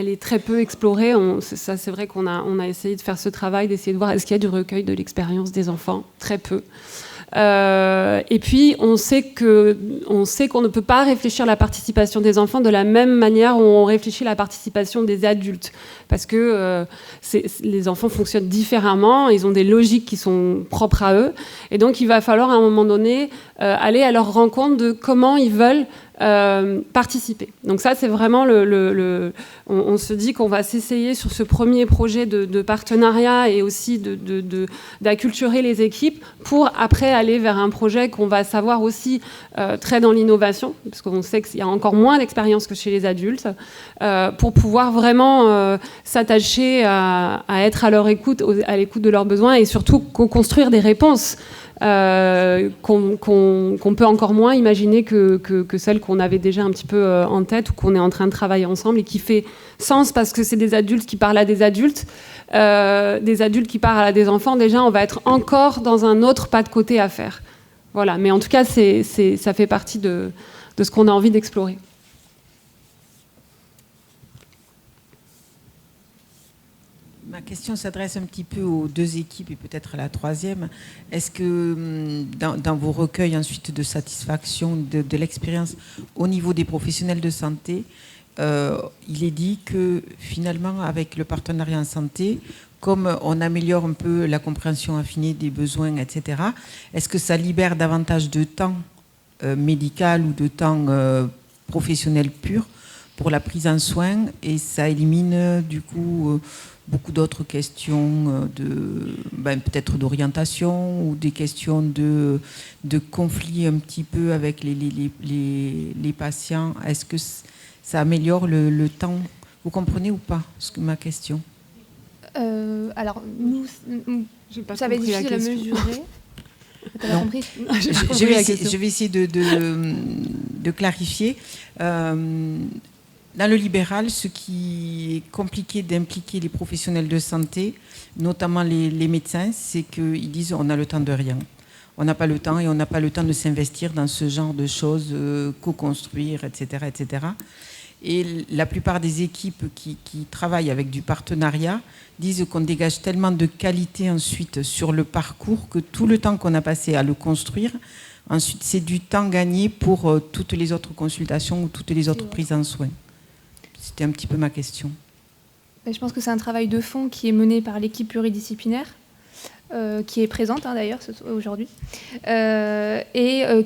est très peu explorée. Ça, c'est vrai qu'on a essayé de faire ce travail, d'essayer de voir est-ce qu'il y a du recueil de l'expérience des enfants. Très peu. Et puis, on sait qu'on ne peut pas réfléchir la participation des enfants de la même manière où on réfléchit la participation des adultes. Parce que les enfants fonctionnent différemment, ils ont des logiques qui sont propres à eux. Et donc, il va falloir à un moment donné aller à leur rencontre de comment ils veulent participer. Donc ça, c'est vraiment on se dit qu'on va s'essayer sur ce premier projet de partenariat et aussi d'acculturer les équipes pour après aller vers un projet qu'on va savoir aussi très dans l'innovation, parce qu'on sait qu'il y a encore moins d'expérience que chez les adultes, pour pouvoir vraiment s'attacher à être à leur écoute, à l'écoute de leurs besoins et surtout co-construire des réponses qu'on peut encore moins imaginer que celles qu'on avait déjà un petit peu en tête ou qu'on est en train de travailler ensemble et qui fait sens parce que c'est des adultes qui parlent à des adultes qui parlent à des enfants. Déjà, on va être encore dans un autre pas de côté à faire. Voilà. Mais en tout cas, ça fait partie de ce qu'on a envie d'explorer. Ma question s'adresse un petit peu aux 2 équipes et peut-être à la 3e. Est-ce que dans vos recueils ensuite de satisfaction de l'expérience au niveau des professionnels de santé, il est dit que finalement avec le partenariat en santé, comme on améliore un peu la compréhension affinée des besoins, etc., est-ce que ça libère davantage de temps médical ou de temps professionnel pur pour la prise en soin et ça élimine du coup beaucoup d'autres questions peut-être d'orientation ou des questions de conflit un petit peu avec les patients. Est-ce que ça améliore le temps? Vous comprenez ou pas ma question? Alors, ça va être difficile à mesurer. T'as pas compris? Je vais essayer de clarifier. Dans le libéral, ce qui est compliqué d'impliquer les professionnels de santé, notamment les médecins, c'est qu'ils disent on a le temps de rien. On n'a pas le temps et on n'a pas le temps de s'investir dans ce genre de choses, co-construire, etc., etc. Et la plupart des équipes qui travaillent avec du partenariat disent qu'on dégage tellement de qualité ensuite sur le parcours que tout le temps qu'on a passé à le construire, ensuite c'est du temps gagné pour toutes les autres consultations ou toutes les autres prises en soins. C'était un petit peu ma question. Je pense que c'est un travail de fond qui est mené par l'équipe pluridisciplinaire, qui est présente d'ailleurs aujourd'hui,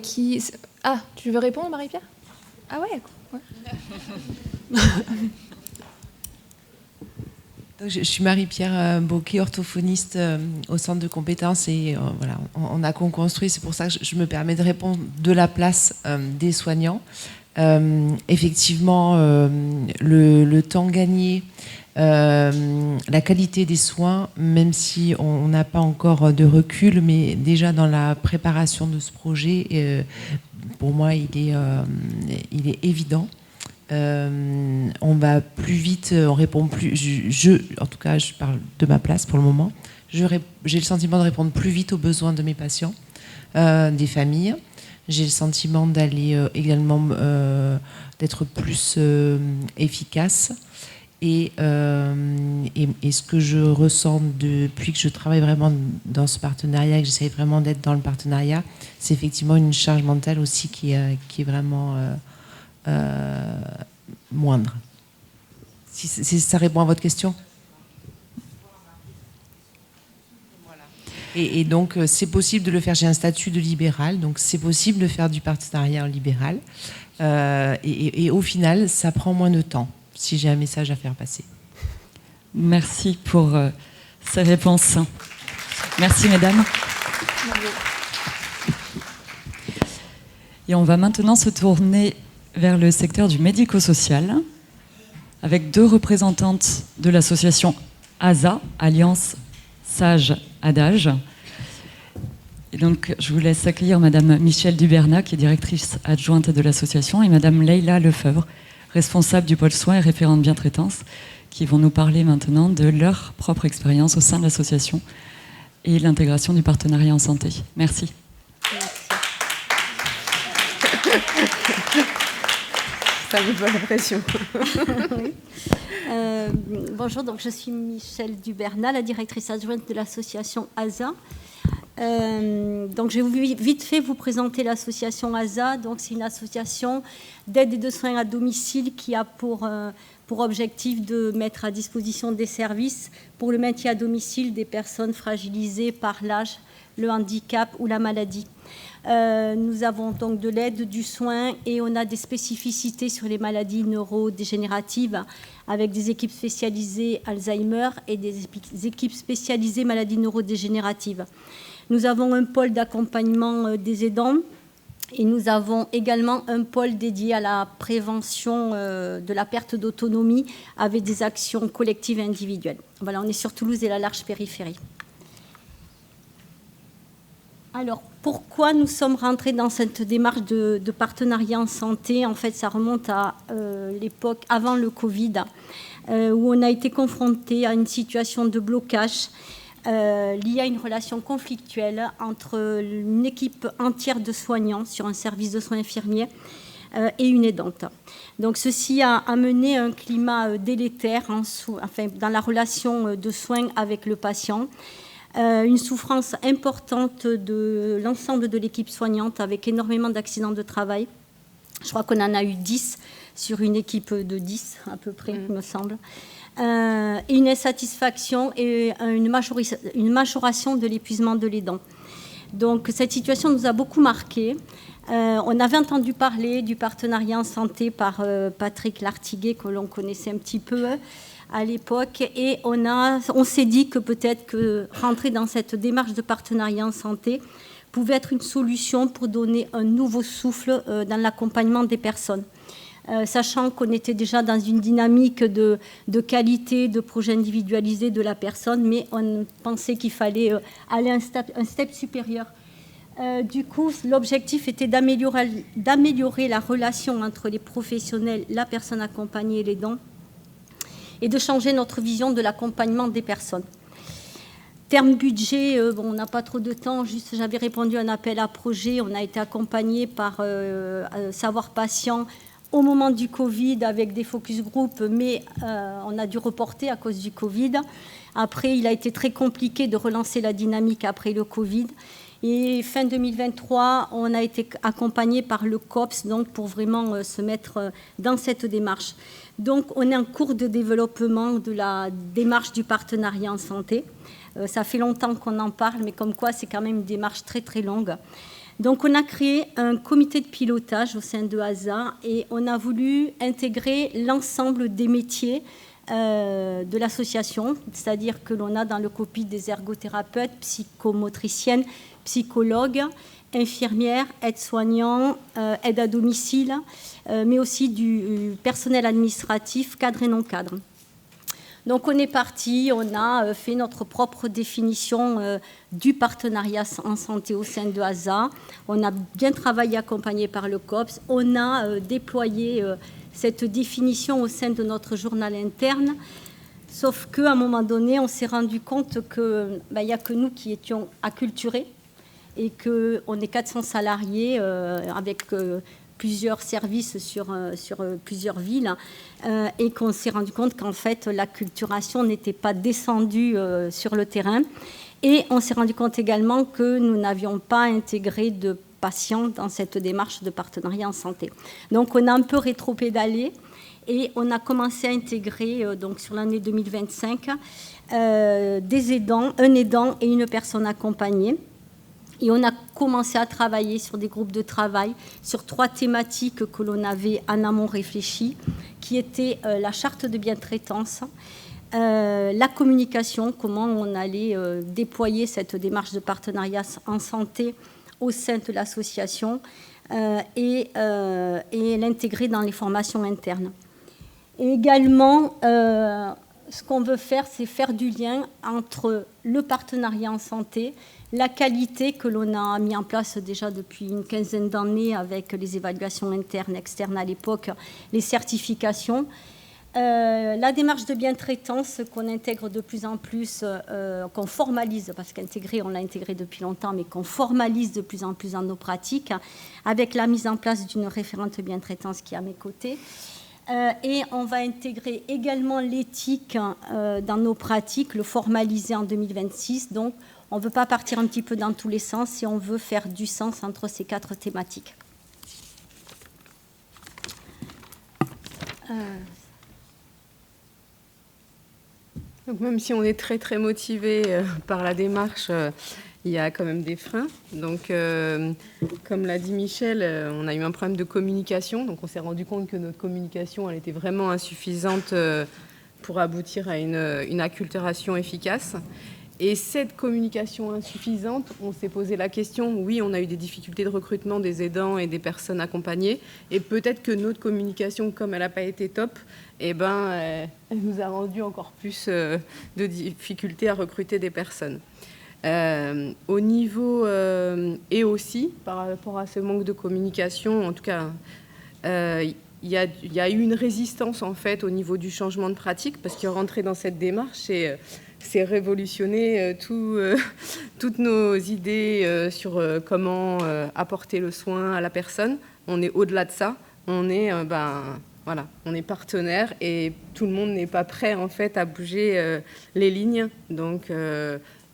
qui... Ah, tu veux répondre, Marie-Pierre? Ah ouais. Je suis Marie-Pierre Bocquet, orthophoniste au centre de compétences et voilà, on a co-construit, c'est pour ça que je me permets de répondre de la place des soignants. Effectivement, le temps gagné, la qualité des soins, même si on n'a pas encore de recul, mais déjà dans la préparation de ce projet, pour moi, il est évident. On va plus vite, on répond plus. En tout cas, je parle de ma place pour le moment. J'ai le sentiment de répondre plus vite aux besoins de mes patients, des familles. J'ai le sentiment d'aller également d'être plus efficace. Et ce que je ressens depuis que je travaille vraiment dans ce partenariat, que j'essaie vraiment d'être dans le partenariat, c'est effectivement une charge mentale aussi qui est vraiment moindre. Si ça répond à votre question. Et donc, c'est possible de le faire. J'ai un statut de libéral, donc c'est possible de faire du partenariat en libéral. Et au final, ça prend moins de temps, si j'ai un message à faire passer. Merci pour ces réponses. Merci, mesdames. Et on va maintenant se tourner vers le secteur du médico-social, avec 2 représentantes de l'association ASA, Alliance Sage Adage. Et donc, je vous laisse accueillir Madame Michèle Dubernat, qui est directrice adjointe de l'association, et Madame Leïla Lefebvre, responsable du pôle soins et référente bientraitance, qui vont nous parler maintenant de leur propre expérience au sein de l'association et l'intégration du partenariat en santé. Merci. Ça vous donne l'impression. Oui. Bonjour, donc je suis Michèle Dubernat, la directrice adjointe de l'association ASA. Donc je vais vite fait vous présenter l'association ASA. Donc c'est une association d'aide et de soins à domicile qui a pour objectif de mettre à disposition des services pour le maintien à domicile des personnes fragilisées par l'âge, le handicap ou la maladie. Nous avons donc de l'aide, du soin et on a des spécificités sur les maladies neurodégénératives avec des équipes spécialisées Alzheimer et des équipes spécialisées maladies neurodégénératives. Nous avons un pôle d'accompagnement des aidants et nous avons également un pôle dédié à la prévention de la perte d'autonomie avec des actions collectives et individuelles. Voilà, on est sur Toulouse et la large périphérie. Alors, pourquoi nous sommes rentrés dans cette démarche de partenariat en santé? En fait, ça remonte à l'époque avant le Covid, où on a été confronté à une situation de blocage liée à une relation conflictuelle entre une équipe entière de soignants sur un service de soins infirmiers et une aidante. Donc, ceci a amené un climat délétère dans la relation de soins avec le patient. Une souffrance importante de l'ensemble de l'équipe soignante avec énormément d'accidents de travail. Je crois qu'on en a eu 10 sur une équipe de 10 à peu près, il me semble. Et une insatisfaction et une majoration de l'épuisement de l'aidant. Donc cette situation nous a beaucoup marqué. On avait entendu parler du partenariat en santé par Patrick Lartiguet, que l'on connaissait un petit peu à l'époque, et on s'est dit que peut-être que rentrer dans cette démarche de partenariat en santé pouvait être une solution pour donner un nouveau souffle dans l'accompagnement des personnes. Sachant qu'on était déjà dans une dynamique de qualité, de projet individualisé de la personne, mais on pensait qu'il fallait aller un step supérieur. Du coup, l'objectif était d'améliorer la relation entre les professionnels, la personne accompagnée et l'aidant, et de changer notre vision de l'accompagnement des personnes. Terme budget, on n'a pas trop de temps, juste j'avais répondu à un appel à projet, on a été accompagné par Savoir Patient au moment du Covid avec des focus group, mais on a dû reporter à cause du Covid. Après, il a été très compliqué de relancer la dynamique après le Covid. Et fin 2023, on a été accompagné par le COPS donc pour vraiment se mettre dans cette démarche. Donc, on est en cours de développement de la démarche du partenariat en santé. Ça fait longtemps qu'on en parle, mais comme quoi, c'est quand même une démarche très, très longue. Donc, on a créé un comité de pilotage au sein de ASA et on a voulu intégrer l'ensemble des métiers de l'association, c'est-à-dire que l'on a dans le COPIT des ergothérapeutes, psychomotriciennes, psychologues, infirmières, aides-soignants, aides à domicile, mais aussi du personnel administratif, cadre et non cadre. Donc on est parti, on a fait notre propre définition du partenariat en santé au sein de ASA. On a bien travaillé accompagné par le COPS. On a déployé cette définition au sein de notre journal interne. Sauf qu'à un moment donné, on s'est rendu compte qu'il n'y a que nous qui étions acculturés et qu'on est 400 salariés avec plusieurs services sur plusieurs villes et qu'on s'est rendu compte qu'en fait l'acculturation n'était pas descendue sur le terrain et on s'est rendu compte également que nous n'avions pas intégré de patients dans cette démarche de partenariat en santé. Donc on a un peu rétropédalé et on a commencé à intégrer donc sur l'année 2025 des aidants, un aidant et une personne accompagnée. Et on a commencé à travailler sur des groupes de travail, sur 3 thématiques que l'on avait en amont réfléchies, qui étaient la charte de bientraitance, la communication, comment on allait déployer cette démarche de partenariat en santé au sein de l'association, et l'intégrer dans les formations internes. Et également, ce qu'on veut faire, c'est faire du lien entre le partenariat en santé, la qualité que l'on a mis en place déjà depuis une quinzaine d'années avec les évaluations internes, externes à l'époque, les certifications, la démarche de bientraitance qu'on intègre de plus en plus, qu'on formalise, parce qu'intégrer, on l'a intégré depuis longtemps, mais qu'on formalise de plus en plus dans nos pratiques, avec la mise en place d'une référente bientraitance qui est à mes côtés. Et on va intégrer également l'éthique dans nos pratiques, le formaliser en 2026. Donc, on ne veut pas partir un petit peu dans tous les sens et on veut faire du sens entre ces 4 thématiques. Donc, même si on est très, très motivé par la démarche, il y a quand même des freins. Donc, comme l'a dit Michel, on a eu un problème de communication. Donc, on s'est rendu compte que notre communication, elle était vraiment insuffisante pour aboutir à une acculturation efficace. Et cette communication insuffisante, on s'est posé la question, oui, on a eu des difficultés de recrutement des aidants et des personnes accompagnées. Et peut-être que notre communication, comme elle n'a pas été top, elle nous a rendu encore plus de difficultés à recruter des personnes. Au niveau et aussi par rapport à ce manque de communication, en tout cas, il y a eu une résistance en fait au niveau du changement de pratique, parce que rentrer dans cette démarche, c'est révolutionner toutes nos idées sur comment apporter le soin à la personne. On est au-delà de ça. On est voilà, on est partenaire et tout le monde n'est pas prêt en fait à bouger les lignes. Donc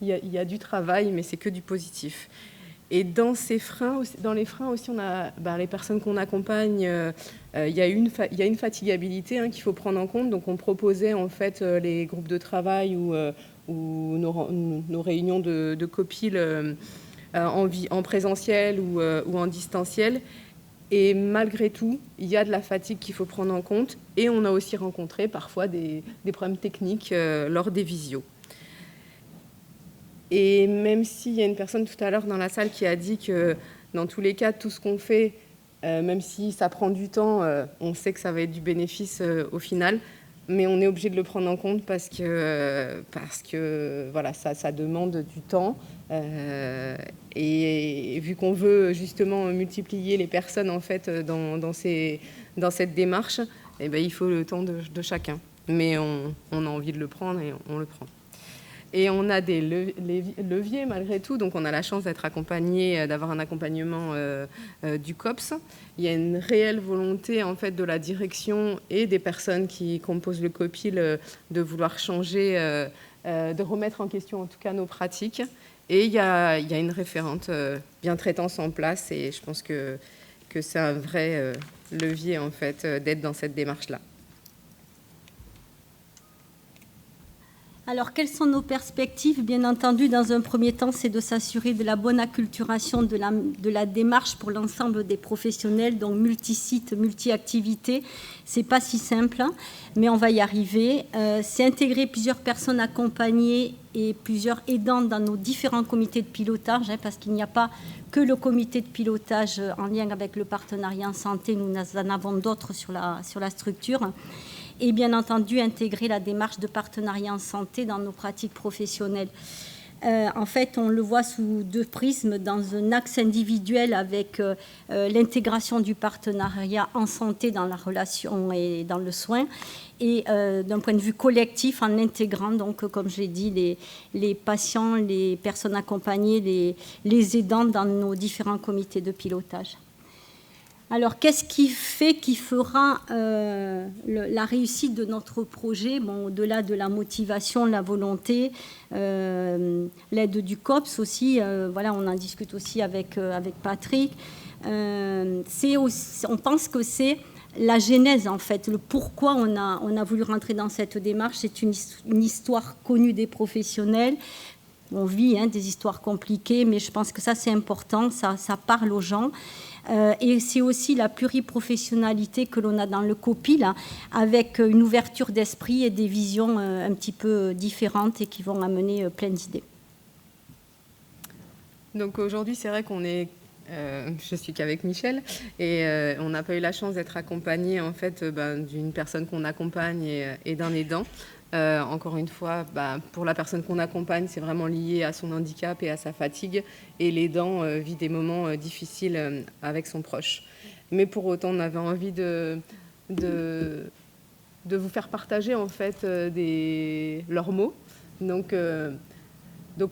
il y a du travail, mais c'est que du positif. Et dans les freins aussi, on a les personnes qu'on accompagne. Il y a une fatigabilité qu'il faut prendre en compte. Donc, on proposait en fait les groupes de travail ou nos réunions de copil en présentiel ou en distanciel. Et malgré tout, il y a de la fatigue qu'il faut prendre en compte. Et on a aussi rencontré parfois des problèmes techniques lors des visios. Et même s'il y a une personne tout à l'heure dans la salle qui a dit que dans tous les cas, tout ce qu'on fait, même si ça prend du temps, on sait que ça va être du bénéfice au final, mais on est obligé de le prendre en compte parce que voilà, ça demande du temps. Et vu qu'on veut justement multiplier les personnes en fait dans cette démarche, eh ben, il faut le temps de chacun. Mais on a envie de le prendre et on le prend. Et on a des leviers malgré tout, donc on a la chance d'être accompagné, d'avoir un accompagnement du COPS. Il y a une réelle volonté en fait de la direction et des personnes qui composent le COPIL de vouloir changer, de remettre en question en tout cas nos pratiques. Et il y a une référente bientraitance en place et je pense que c'est un vrai levier en fait d'être dans cette démarche-là. Alors, quelles sont nos perspectives? Bien entendu, dans un premier temps, c'est de s'assurer de la bonne acculturation de la démarche pour l'ensemble des professionnels, donc multi-sites, multi-activités. C'est pas si simple, mais on va y arriver. C'est intégrer plusieurs personnes accompagnées et plusieurs aidants dans nos différents comités de pilotage, parce qu'il n'y a pas que le comité de pilotage en lien avec le partenariat en santé, nous en avons d'autres sur la structure. Et bien entendu, intégrer la démarche de partenariat en santé dans nos pratiques professionnelles. En fait, on le voit sous 2 prismes, dans un axe individuel avec l'intégration du partenariat en santé dans la relation et dans le soin, et d'un point de vue collectif en intégrant, donc, comme je l'ai dit, les patients, les personnes accompagnées, les aidants dans nos différents comités de pilotage. Alors, qu'est-ce qui fera la réussite de notre projet, au-delà de la motivation, la volonté, l'aide du COPS aussi, voilà, on en discute aussi avec Patrick. On pense que c'est la genèse, en fait, le pourquoi on a voulu rentrer dans cette démarche. C'est une histoire connue des professionnels. On vit des histoires compliquées, mais je pense que ça, c'est important, ça parle aux gens. Et c'est aussi la pluriprofessionnalité que l'on a dans le COPIL, avec une ouverture d'esprit et des visions un petit peu différentes et qui vont amener plein d'idées. Donc aujourd'hui, c'est vrai qu'on est je suis qu'avec Michel et on n'a pas eu la chance d'être accompagné en fait d'une personne qu'on accompagne et d'un aidant. Encore une fois, pour la personne qu'on accompagne, c'est vraiment lié à son handicap et à sa fatigue, et l'aidant vit des moments difficiles avec son proche. Mais pour autant, on avait envie de vous faire partager en fait leurs mots. Donc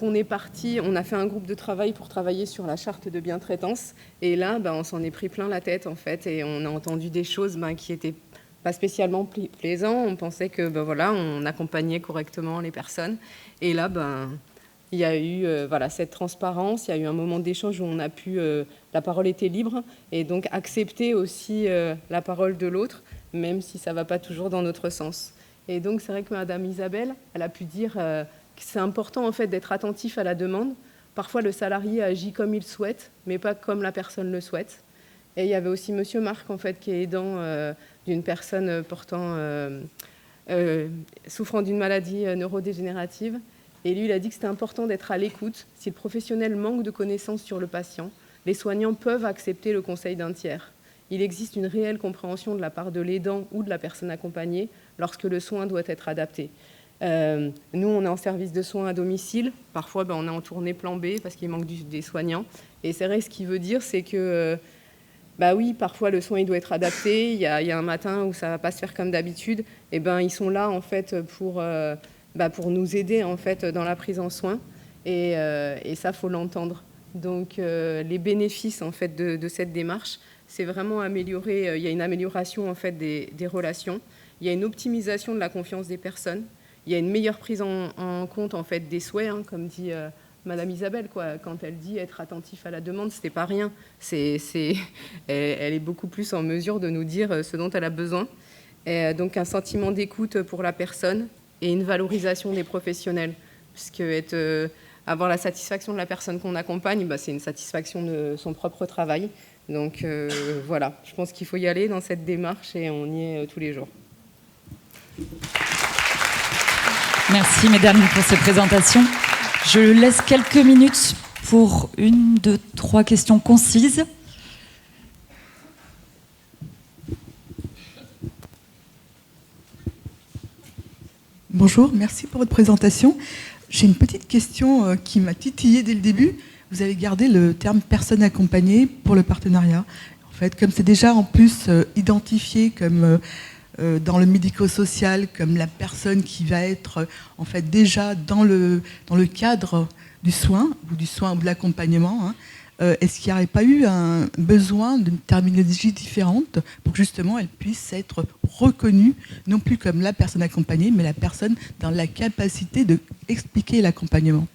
on est parti, on a fait un groupe de travail pour travailler sur la charte de bientraitance. Et là, on s'en est pris plein la tête en fait, et on a entendu des choses qui étaient pas spécialement plaisantes. On pensait que on accompagnait correctement les personnes. Et là, il y a eu cette transparence. Il y a eu un moment d'échange où on a pu, la parole était libre, et donc accepter aussi la parole de l'autre, même si ça va pas toujours dans notre sens. Et donc c'est vrai que Madame Isabelle, elle a pu dire c'est important en fait d'être attentif à la demande. Parfois le salarié agit comme il souhaite, mais pas comme la personne le souhaite. Et il y avait aussi Monsieur Marc en fait qui est aidant d'une personne souffrant d'une maladie neurodégénérative. Et lui, il a dit que c'était important d'être à l'écoute. Si le professionnel manque de connaissances sur le patient, les soignants peuvent accepter le conseil d'un tiers. Il existe une réelle compréhension de la part de l'aidant ou de la personne accompagnée lorsque le soin doit être adapté. Nous, on est en service de soins à domicile. Parfois, on est en tournée plan B parce qu'il manque des soignants. Et c'est vrai, ce qu'il veut dire, c'est que, oui, parfois, le soin il doit être adapté. Il y a un matin où ça ne va pas se faire comme d'habitude. Et ils sont là, en fait, pour nous aider, en fait, dans la prise en soin. Et ça, il faut l'entendre. Donc, les bénéfices, en fait, de cette démarche, c'est vraiment améliorer. Il y a une amélioration, en fait, des relations. Il y a une optimisation de la confiance des personnes. Il y a une meilleure prise en compte en fait des souhaits, comme dit Madame Isabelle, quand elle dit être attentif à la demande, c'était pas rien. Elle est beaucoup plus en mesure de nous dire ce dont elle a besoin. Et donc un sentiment d'écoute pour la personne et une valorisation des professionnels, puisque avoir la satisfaction de la personne qu'on accompagne, c'est une satisfaction de son propre travail. Donc voilà, je pense qu'il faut y aller dans cette démarche et on y est tous les jours. Merci mesdames pour ces présentations. Je laisse quelques minutes pour 1, 2, 3 questions concises. Bonjour, merci pour votre présentation. J'ai une petite question qui m'a titillée dès le début. Vous avez gardé le terme personne accompagnée pour le partenariat. En fait, comme c'est déjà en plus identifié comme dans le médico-social comme la personne qui va être en fait déjà dans le cadre du soin ou de l'accompagnement, est-ce qu'il n'y aurait pas eu un besoin d'une terminologie différente pour que justement elle puisse être reconnue non plus comme la personne accompagnée, mais la personne dans la capacité d'expliquer l'accompagnement?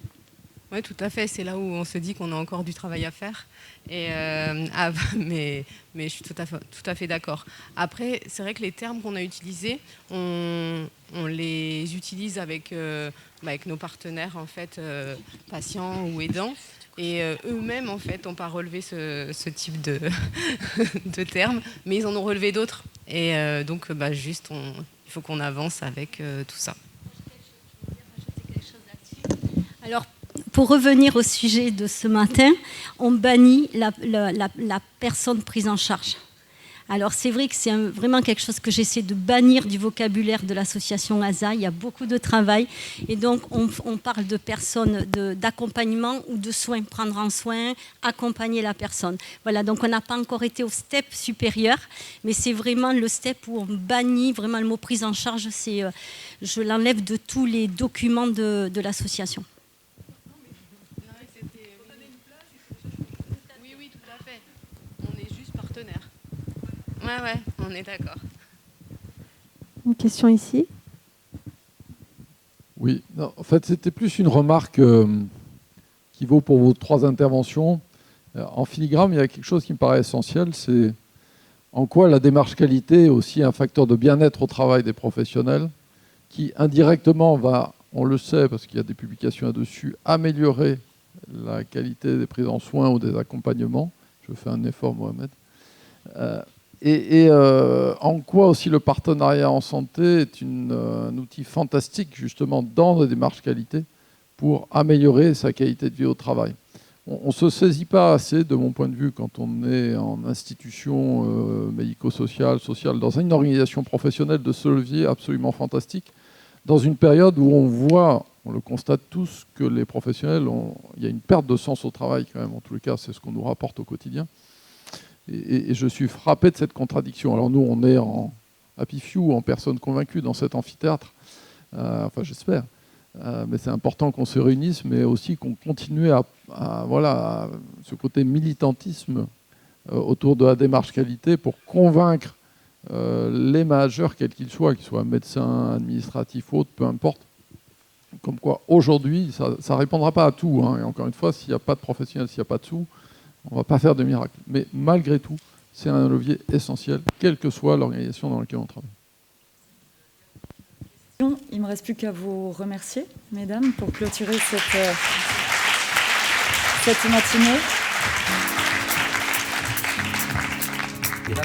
Oui, tout à fait. C'est là où on se dit qu'on a encore du travail à faire. Mais je suis tout à fait d'accord. Après, c'est vrai que les termes qu'on a utilisés, on les utilise avec nos partenaires, en fait, patients ou aidants. Et eux-mêmes, en fait, n'ont pas relevé ce type de termes, mais ils en ont relevé d'autres. Et donc, juste, il faut qu'on avance avec tout ça. Alors, pour revenir au sujet de ce matin, on bannit la personne prise en charge. Alors c'est vrai que c'est vraiment quelque chose que j'essaie de bannir du vocabulaire de l'association ASA. Il y a beaucoup de travail et donc on parle de personnes d'accompagnement ou de soins, prendre en soin, accompagner la personne. Voilà, donc on n'a pas encore été au step supérieur, mais c'est vraiment le step où on bannit vraiment le mot prise en charge. Je l'enlève de tous les documents de l'association. Ouais, on est d'accord. Une question ici. Oui, non, en fait, c'était plus une remarque qui vaut pour vos 3 interventions. En filigrane, il y a quelque chose qui me paraît essentiel, c'est en quoi la démarche qualité est aussi un facteur de bien-être au travail des professionnels qui, indirectement, va, on le sait, parce qu'il y a des publications là-dessus, améliorer la qualité des prises en soins ou des accompagnements. Je fais un effort, Mohamed. En quoi aussi le partenariat en santé est un outil fantastique justement dans les démarches qualité pour améliorer sa qualité de vie au travail. on ne se saisit pas assez, de mon point de vue, quand on est en institution médico-sociale, dans une organisation professionnelle, de ce levier absolument fantastique, dans une période où on voit, on le constate tous, que les professionnels, il y a une perte de sens au travail quand même, en tous les cas, c'est ce qu'on nous rapporte au quotidien. Et je suis frappé de cette contradiction. Alors nous, on est en happy few, en personnes convaincues dans cet amphithéâtre, enfin j'espère. Mais c'est important qu'on se réunisse, mais aussi qu'on continue à ce côté militantisme autour de la démarche qualité pour convaincre les managers, quels qu'ils soient médecins, administratifs, autres, peu importe. Comme quoi, aujourd'hui, ça ne répondra pas à tout. Hein. Et encore une fois, s'il n'y a pas de professionnels, s'il n'y a pas de sous, on ne va pas faire de miracle. Mais malgré tout, c'est un levier essentiel, quelle que soit l'organisation dans laquelle on travaille. Il ne me reste plus qu'à vous remercier, mesdames, pour clôturer cette matinée. Et la